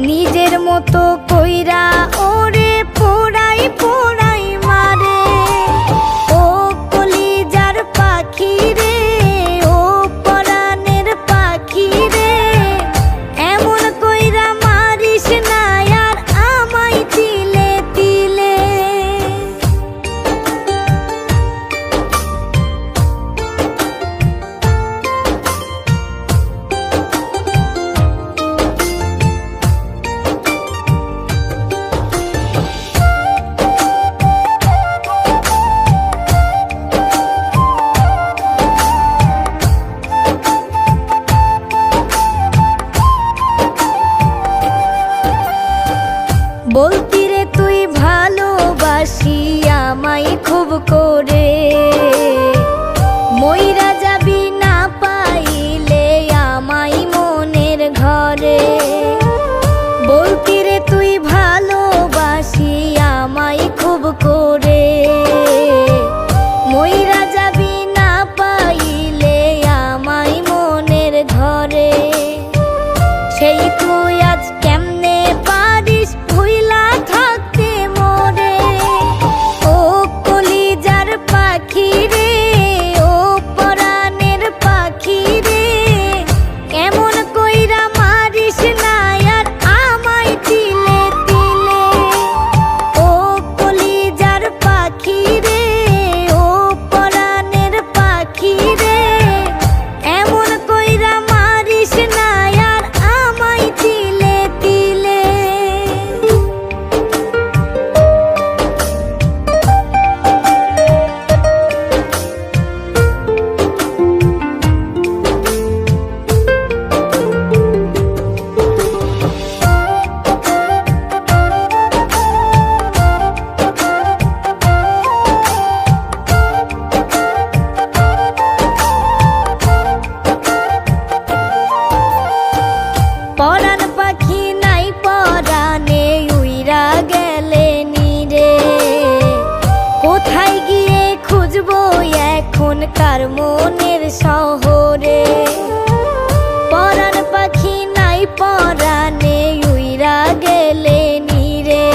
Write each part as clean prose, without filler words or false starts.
নিজের মতো কইরা ওরে পোড়াই পোড়াই মারে। ও কলিজার পাখি রে, ও পরাণের পাখি রে, এমন কইরা মারিস না আর আমায় তিলে তিলে। বলতি রে তুই ভালোবাসি আমায় খুব করে, মইরা যাবি না পাইলে আমায় মনের ঘরে। বলতি রে তুই ভালোবাসি আমায় খুব করে, মইরা যাবি না পাইলে আমায় মনের ঘরে। সেই তুই আজ কেমনে পারিস ভুইলা থাকতে মোরে। ও কলিজার পাখি রে, ও পরাণের পাখি রে, এমন কইরা মারিস না আর আমায় তিলে তিলে। ও কলিজার পাখি রে, ও পরাণের পাখি রে, এমন কইরা মারিস না আর আমায় তিলে তিলে। পরাণ পাখি নাই পরাণে উইরা গেলে নিরে, কোথায় গিয়ে খুঁজবো এখন কার মনের শহরে। পরাণ পাখি নাই পরাণে উইরা গেলে নিরে,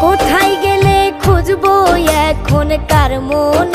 কোথায় গেলে খুঁজবো এখন কার মন